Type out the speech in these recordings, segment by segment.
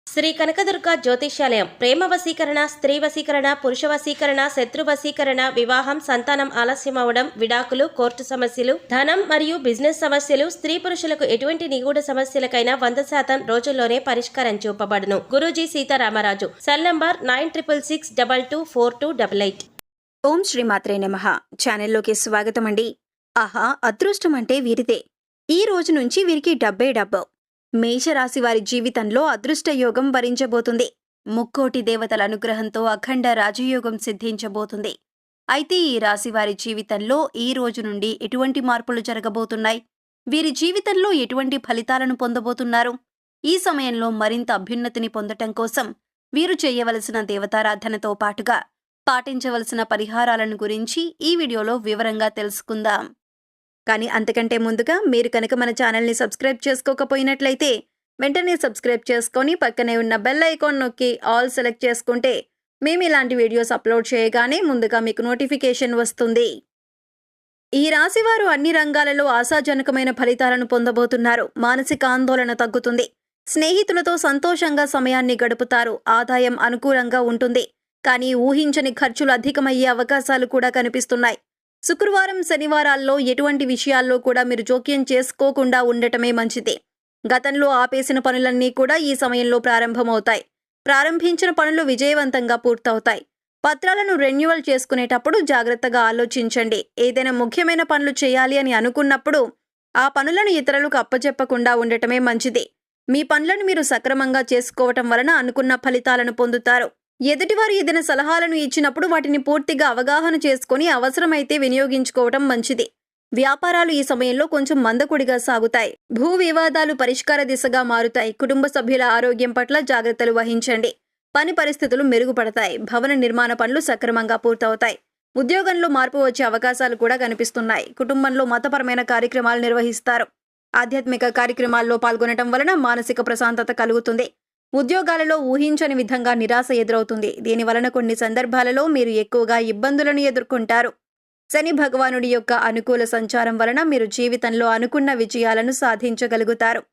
శ్రీ కనకదుర్గ జ్యోతిష్యాలయం ప్రేమ వశీకరణ, స్త్రీ వశీకరణ, పురుష వశీకరణ, శత్రు వశీకరణ, వివాహం, సంతానం ఆలస్యం అవడం, విడాకులు, కోర్టు సమస్యలు, ధనం మరియు బిజినెస్ సమస్యలు, స్త్రీ పురుషులకు ఎటువంటి నిగూఢ సమస్యలకైనా 100% రోజుల్లోనే పరిష్కారం చూపబడును. గురూజీ సీతారామరాజు. Cell number 9666224288. ఓం శ్రీమాత్రే నమః. ఛానల్లోకి స్వాగతం అండి. ఆహా, అదృష్టం అంటే వీరిదే. ఈ రోజు నుంచి వీరికి డబ్బే డబ్బు. మేషరాశి వారి జీవితంలో అదృష్ట యోగం వరించబోతుంది. ముక్కోటి దేవతల అనుగ్రహంతో అఖండ రాజయోగం సిద్ధించబోతుంది. అయితే ఈ రాశి వారి జీవితంలో ఈ రోజు నుండి ఎటువంటి మార్పులు జరగబోతున్నాయి? వీరి జీవితంలో ఎటువంటి ఫలితాలను పొందబోతున్నారు? ఈ సమయంలో మరింత అభ్యున్నతిని పొందటం కోసం వీరు చేయవలసిన దేవతారాధనతో పాటుగా పాటించవలసిన పరిహారాలను గురించి ఈ వీడియోలో వివరంగా తెలుసుకుందాం. కానీ అంతకంటే ముందుగా మీరు కనుక మన ఛానల్ని సబ్స్క్రైబ్ చేసుకోకపోయినట్లయితే వెంటనే సబ్స్క్రైబ్ చేసుకొని పక్కనే ఉన్న బెల్ ఐకాన్ నొక్కి ఆల్ సెలెక్ట్ చేసుకుంటే మేము ఇలాంటి వీడియోస్ అప్లోడ్ చేయగానే ముందుగా మీకు నోటిఫికేషన్ వస్తుంది. ఈ రాశివారు అన్ని రంగాలలో ఆశాజనకమైన ఫలితాలను పొందబోతున్నారు. మానసిక ఆందోళన తగ్గుతుంది. స్నేహితులతో సంతోషంగా సమయాన్ని గడుపుతారు. ఆదాయం అనుకూలంగా ఉంటుంది. కానీ ఊహించని ఖర్చులు అధికమయ్యే అవకాశాలు కూడా కనిపిస్తున్నాయి. శుక్రవారం, శనివారాల్లో ఎటువంటి విషయాల్లో కూడా మీరు జోక్యం చేసుకోకుండా ఉండటమే మంచిది. గతంలో ఆపేసిన పనులన్నీ కూడా ఈ సమయంలో ప్రారంభమవుతాయి. ప్రారంభించిన పనులు విజయవంతంగా పూర్తవుతాయి. పత్రాలను రెన్యువల్ చేసుకునేటప్పుడు జాగ్రత్తగా ఆలోచించండి. ఏదైనా ముఖ్యమైన పనులు చేయాలి అని అనుకున్నప్పుడు ఆ పనులను ఇతరులకు అప్పచెప్పకుండా ఉండటమే మంచిది. మీ పనులను మీరు సక్రమంగా చేసుకోవటం వలన అనుకున్న ఫలితాలను పొందుతారు. ఎదుటివారు ఏదైనా సలహాలను ఇచ్చినప్పుడు వాటిని పూర్తిగా అవగాహన చేసుకుని అవసరమైతే వినియోగించుకోవటం మంచిది. వ్యాపారాలు ఈ సమయంలో కొంచెం మందకొడిగా సాగుతాయి. భూ వివాదాలు పరిష్కార దిశగా మారుతాయి. కుటుంబ సభ్యుల ఆరోగ్యం పట్ల జాగ్రత్తలు వహించండి. పని పరిస్థితులు మెరుగుపడతాయి. భవన నిర్మాణ పనులు సక్రమంగా పూర్తవుతాయి. ఉద్యోగంలో మార్పు వచ్చే అవకాశాలు కూడా కనిపిస్తున్నాయి. కుటుంబంలో మతపరమైన కార్యక్రమాలు నిర్వహిస్తారు. ఆధ్యాత్మిక కార్యక్రమాల్లో పాల్గొనటం వలన మానసిక ప్రశాంతత కలుగుతుంది. ఉద్యోగాలలో ఊహించని విధంగా నిరాశ ఎదురవుతుంది. దీని వలన కొన్ని సందర్భాలలో మీరు ఎక్కువగా ఇబ్బందులను ఎదుర్కొంటారు. శని భగవానుడి యొక్క అనుకూల సంచారం వలన మీరు జీవితంలో అనుకున్న విజయాలను సాధించగలుగుతారు.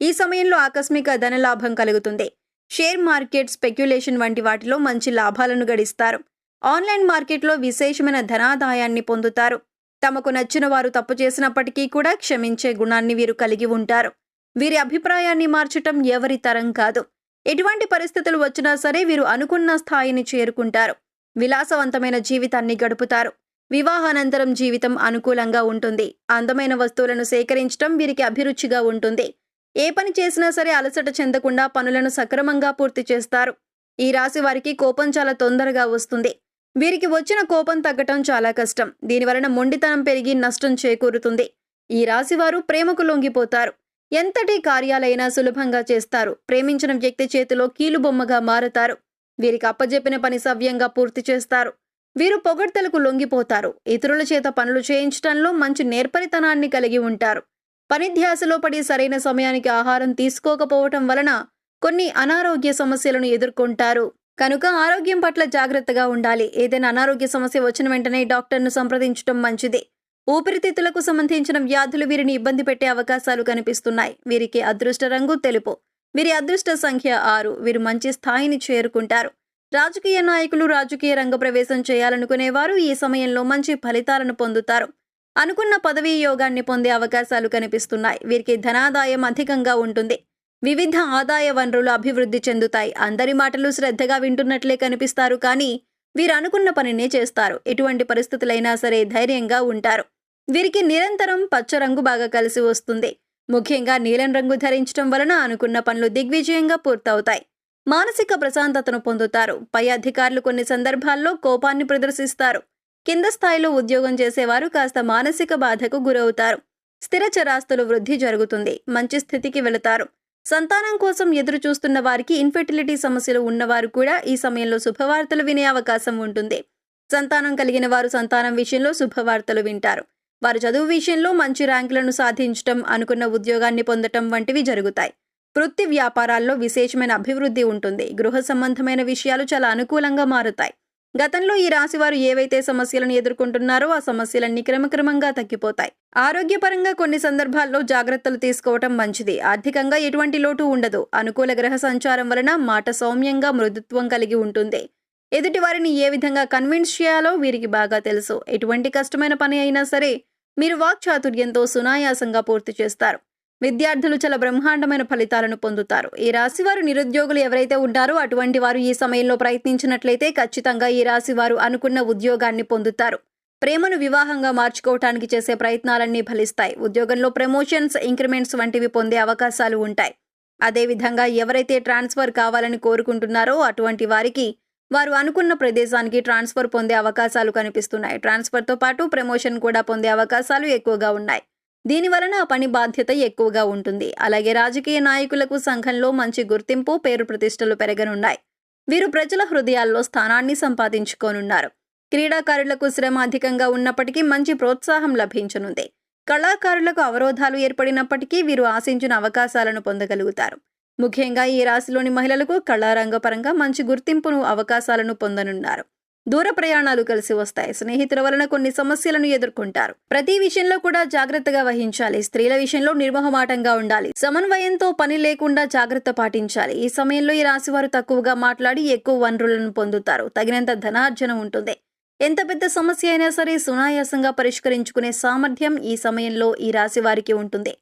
ఈ సమయంలో ఆకస్మిక ధనలాభం కలుగుతుంది. షేర్ మార్కెట్, స్పెక్యులేషన్ వంటి వాటిలో మంచి లాభాలను గడిస్తారు. ఆన్లైన్ మార్కెట్లో విశేషమైన ధనాదాయాన్ని పొందుతారు. తమకు నచ్చిన వారు తప్పు చేసినప్పటికీ కూడా క్షమించే గుణాన్ని వీరు కలిగి ఉంటారు. వీరి అభిప్రాయాన్ని మార్చటం ఎవరి తరం కాదు. ఎటువంటి పరిస్థితులు వచ్చినా సరే వీరు అనుకున్న స్థాయిని చేరుకుంటారు. విలాసవంతమైన జీవితాన్ని గడుపుతారు. వివాహానంతరం జీవితం అనుకూలంగా ఉంటుంది. అందమైన వస్తువులను సేకరించడం వీరికి అభిరుచిగా ఉంటుంది. ఏ పని చేసినా సరే అలసట చెందకుండా పనులను సక్రమంగా పూర్తి చేస్తారు. ఈ రాశి వారికి కోపం చాలా తొందరగా వస్తుంది. వీరికి వచ్చిన కోపం తగ్గటం చాలా కష్టం. దీనివలన మొండితనం పెరిగి నష్టం చేకూరుతుంది. ఈ రాశివారు ప్రేమకు లొంగిపోతారు. ఎంతటి కార్యాలైనా సులభంగా చేస్తారు. ప్రేమించిన వ్యక్తి చేతిలో కీలుబొమ్మగా మారతారు. వీరికి అప్పజెప్పిన పని సవ్యంగా పూర్తి చేస్తారు. వీరు పొగడ్తలకు లొంగిపోతారు. ఇతరుల చేత పనులు చేయించడంలో మంచి నేర్పరితనాన్ని కలిగి ఉంటారు. పని ధ్యాసలో పడి సరైన సమయానికి ఆహారం తీసుకోకపోవటం వలన కొన్ని అనారోగ్య సమస్యలను ఎదుర్కొంటారు. కనుక ఆరోగ్యం పట్ల జాగ్రత్తగా ఉండాలి. ఏదైనా అనారోగ్య సమస్య వచ్చిన వెంటనే డాక్టర్ను సంప్రదించడం మంచిది. ఊపిరితిత్తులకు సంబంధించిన వ్యాధులు వీరిని ఇబ్బంది పెట్టే అవకాశాలు కనిపిస్తున్నాయి. వీరికి అదృష్ట రంగు తెలుపు. వీరి అదృష్ట సంఖ్య 6. వీరు మంచి స్థాయిని చేరుకుంటారు. రాజకీయ నాయకులు, రాజకీయ రంగ ప్రవేశం చేయాలనుకునేవారు ఈ సమయంలో మంచి ఫలితాలను పొందుతారు. అనుకున్న పదవీ యోగాన్ని పొందే అవకాశాలు కనిపిస్తున్నాయి. వీరికి ధనాదాయం అధికంగా ఉంటుంది. వివిధ ఆదాయ వనరులు అభివృద్ధి చెందుతాయి. అందరి మాటలు శ్రద్ధగా వింటున్నట్లే కనిపిస్తారు. కానీ వీరు అనుకున్న పనినే చేస్తారు. ఎటువంటి పరిస్థితులైనా సరే ధైర్యంగా ఉంటారు. వీరికి నిరంతరం పచ్చ రంగు బాగా కలిసి వస్తుంది. ముఖ్యంగా నీలం రంగు ధరించడం వలన అనుకున్న పనులు దిగ్విజయంగా పూర్తవుతాయి. మానసిక ప్రశాంతతను పొందుతారు. పై అధికారులు కొన్ని సందర్భాల్లో కోపాన్ని ప్రదర్శిస్తారు. కింద స్థాయిలో ఉద్యోగం చేసేవారు కాస్త మానసిక బాధకు గురవుతారు. స్థిర చరాస్తుల వృద్ధి జరుగుతుంది. మంచి స్థితికి వెళతారు. సంతానం కోసం ఎదురు చూస్తున్న వారికి ఇన్ఫెర్టిలిటీ సమస్యలు ఉన్నవారు కూడా ఈ సమయంలో శుభవార్తలు వినే అవకాశం ఉంటుంది. సంతానం కలిగిన వారు సంతానం విషయంలో శుభవార్తలు వింటారు. వారు చదువు విషయంలో మంచి ర్యాంకులను సాధించటం, అనుకున్న ఉద్యోగాన్ని పొందటం వంటివి జరుగుతాయి. వృత్తి వ్యాపారాల్లో విశేషమైన అభివృద్ధి ఉంటుంది. గృహ సంబంధమైన విషయాలు చాలా అనుకూలంగా మారుతాయి. గతంలో ఈ రాశివారు ఏవైతే సమస్యలను ఎదుర్కొంటున్నారో ఆ సమస్యలన్నీ క్రమక్రమంగా తగ్గిపోతాయి. ఆరోగ్యపరంగా కొన్ని సందర్భాల్లో జాగ్రత్తలు తీసుకోవటం మంచిది. ఆర్థికంగా ఎటువంటి లోటు ఉండదు. అనుకూల గ్రహ సంచారం వలన మాట సౌమ్యంగా మృదుత్వం కలిగి ఉంటుంది. ఎదుటి వారిని ఏ విధంగా కన్విన్స్ చేయాలో వీరికి బాగా తెలుసు. ఎటువంటి కష్టమైన పని అయినా సరే మీరు వాక్చాతుర్యంతో సునాయాసంగా పూర్తి చేస్తారు. విద్యార్థులు చాలా బ్రహ్మాండమైన ఫలితాలను పొందుతారు. ఈ రాశివారు నిరుద్యోగులు ఎవరైతే ఉంటారో అటువంటి వారు ఈ సమయంలో ప్రయత్నించినట్లయితే ఖచ్చితంగా ఈ రాశివారు అనుకున్న ఉద్యోగాన్ని పొందుతారు. ప్రేమను వివాహంగా మార్చుకోవటానికి చేసే ప్రయత్నాలన్నీ ఫలిస్తాయి. ఉద్యోగంలో ప్రమోషన్స్, ఇంక్రిమెంట్స్ వంటివి పొందే అవకాశాలు ఉంటాయి. అదేవిధంగా ఎవరైతే ట్రాన్స్ఫర్ కావాలని కోరుకుంటున్నారో అటువంటి వారికి వారు అనుకున్న ప్రదేశానికి ట్రాన్స్ఫర్ పొందే అవకాశాలు కనిపిస్తున్నాయి. ట్రాన్స్ఫర్తో పాటు ప్రమోషన్ కూడా పొందే అవకాశాలు ఎక్కువగా ఉన్నాయి. దీనివలన ఆ పని బాధ్యత ఎక్కువగా ఉంటుంది. అలాగే రాజకీయ నాయకులకు సంఘంలో మంచి గుర్తింపు, పేరు ప్రతిష్టలు పెరగనున్నాయి. వీరు ప్రజల హృదయాల్లో స్థానాన్ని సంపాదించుకోనున్నారు. క్రీడాకారులకు శ్రమ అధికంగా ఉన్నప్పటికీ మంచి ప్రోత్సాహం లభించనుంది. కళాకారులకు అవరోధాలు ఏర్పడినప్పటికీ వీరు ఆశించిన అవకాశాలను పొందగలుగుతారు. ముఖ్యంగా ఈ రాశిలోని మహిళలకు కళారంగపరంగా మంచి గుర్తింపును, అవకాశాలను పొందనున్నారు. దూర ప్రయాణాలు కలిసి వస్తాయి. స్నేహితుల వలన కొన్ని సమస్యలను ఎదుర్కొంటారు. ప్రతి విషయంలో కూడా జాగ్రత్తగా వహించాలి. స్త్రీల విషయంలో నిర్మోహమాటంగా ఉండాలి. సమన్వయంతో పని లేకుండా జాగ్రత్త పాటించాలి. ఈ సమయంలో ఈ రాశివారు తక్కువగా మాట్లాడి ఎక్కువ వనరులను పొందుతారు. తగినంత ధనార్జన ఉంటుంది. ఎంత పెద్ద సమస్య అయినా సరే సునాయాసంగా పరిష్కరించుకునే సామర్థ్యం ఈ సమయంలో ఈ రాశి వారికి ఉంటుంది.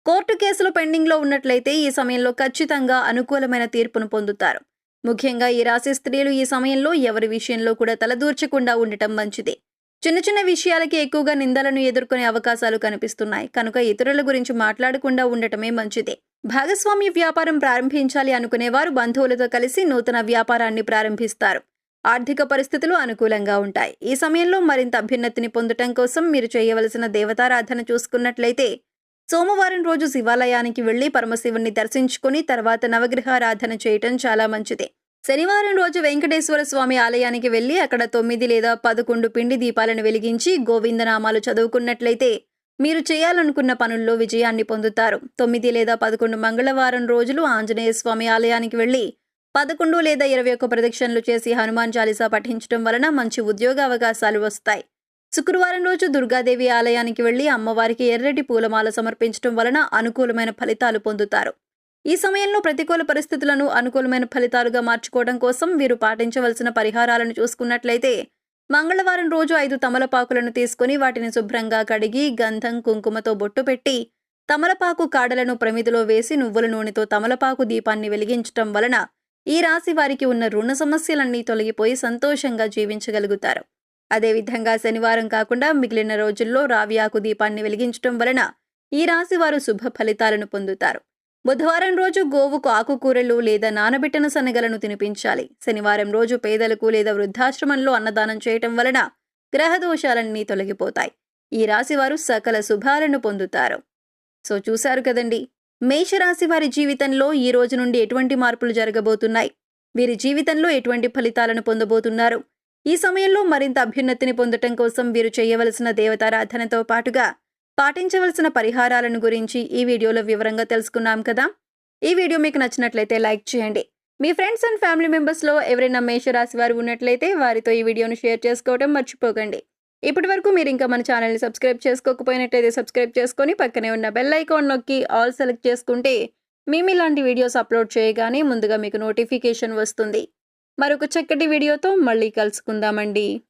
కోర్టు కేసులు పెండింగ్లో ఉన్నట్లయితే ఈ సమయంలో ఖచ్చితంగా అనుకూలమైన తీర్పును పొందుతారు. ముఖ్యంగా ఈ రాశి స్త్రీలు ఈ సమయంలో ఎవరి విషయంలో కూడా తలదూర్చకుండా ఉండటం మంచిది. చిన్న చిన్న విషయాలకి ఎక్కువగా నిందలను ఎదుర్కొనే అవకాశాలు కనిపిస్తున్నాయి. కనుక ఇతరుల గురించి మాట్లాడకుండా ఉండటమే మంచిది. భాగస్వామ్య వ్యాపారం ప్రారంభించాలి అనుకునేవారు బంధువులతో కలిసి నూతన వ్యాపారాన్ని ప్రారంభిస్తారు. ఆర్థిక పరిస్థితులు అనుకూలంగా ఉంటాయి. ఈ సమయంలో మరింత అభ్యున్నతిని పొందటం కోసం మీరు చేయవలసిన దేవతారాధన చూసుకున్నట్లయితే సోమవారం రోజు శివాలయానికి వెళ్లి పరమశివుణ్ణి దర్శించుకుని తర్వాత నవగ్రహారాధన చేయటం చాలా మంచిది. శనివారం రోజు వెంకటేశ్వర స్వామి ఆలయానికి వెళ్లి అక్కడ 9 లేదా 11 పిండి దీపాలను వెలిగించి గోవిందనామాలు చదువుకున్నట్లయితే మీరు చేయాలనుకున్న పనుల్లో విజయాన్ని పొందుతారు. 9 లేదా 11 మంగళవారం రోజులు ఆంజనేయ స్వామి ఆలయానికి వెళ్లి 11 లేదా 21 ప్రదక్షిణలు చేసి హనుమాన్ చాలీసా పఠించడం వలన మంచి ఉద్యోగ అవకాశాలు వస్తాయి. శుక్రవారం రోజు దుర్గాదేవి ఆలయానికి వెళ్లి అమ్మవారికి ఎర్రటి పూలమాల సమర్పించడం వలన అనుకూలమైన ఫలితాలు పొందుతారు. ఈ సమయంలో ప్రతికూల పరిస్థితులను అనుకూలమైన ఫలితాలుగా మార్చుకోవడం కోసం వీరు పాటించవలసిన పరిహారాలను చూసుకున్నట్లయితే మంగళవారం రోజు 5 తమలపాకులను తీసుకుని వాటిని శుభ్రంగా కడిగి గంధం, కుంకుమతో బొట్టు పెట్టి తమలపాకు కాడలను ప్రమిదిలో వేసి నువ్వుల నూనెతో తమలపాకు దీపాన్ని వెలిగించటం వలన ఈ రాశి వారికి ఉన్న రుణ సమస్యలన్నీ తొలగిపోయి సంతోషంగా జీవించగలుగుతారు. అదేవిధంగా శనివారం కాకుండా మిగిలిన రోజుల్లో రావి ఆకు దీపాన్ని వెలిగించడం వలన ఈ రాశి వారు శుభ ఫలితాలను పొందుతారు. బుధవారం రోజు గోవుకు ఆకుకూరలు లేదా నానబెట్టిన శనగలను తినిపించాలి. శనివారం రోజు పేదలకు లేదా వృద్ధాశ్రమంలో అన్నదానం చేయటం వలన గ్రహదోషాలన్నీ తొలగిపోతాయి. ఈ రాశి వారు సకల శుభాలను పొందుతారు. సో చూశారు కదండి, మేషరాశి వారి జీవితంలో ఈ రోజు నుండి ఎటువంటి మార్పులు జరగబోతున్నాయి, వీరి జీవితంలో ఎటువంటి ఫలితాలను పొందబోతున్నారు. ఈ సమయంలో మరింత అభ్యున్నతిని పొందటం కోసం వీరు చేయవలసిన దేవతారాధనతో పాటుగా పాటించవలసిన పరిహారాలను గురించి ఈ వీడియోలో వివరంగా తెలుసుకున్నాం కదా. ఈ వీడియో మీకు నచ్చినట్లయితే లైక్ చేయండి. మీ ఫ్రెండ్స్ అండ్ ఫ్యామిలీ మెంబర్స్లో ఎవరైనా మేషరాశి వారు ఉన్నట్లయితే వారితో ఈ వీడియోను షేర్ చేసుకోవడం మర్చిపోకండి. ఇప్పటి వరకు మీరు ఇంకా మన ఛానల్ని సబ్స్క్రైబ్ చేసుకోకపోయినట్లయితే సబ్స్క్రైబ్ చేసుకొని పక్కనే ఉన్న బెల్ ఐకాన్ నొక్కి ఆల్ సెలెక్ట్ చేసుకుంటే మేము ఇలాంటి వీడియోస్ అప్లోడ్ చేయగానే ముందుగా మీకు నోటిఫికేషన్ వస్తుంది. మరొక చక్కటి వీడియోతో మళ్ళీ కలుసుకుందామండి.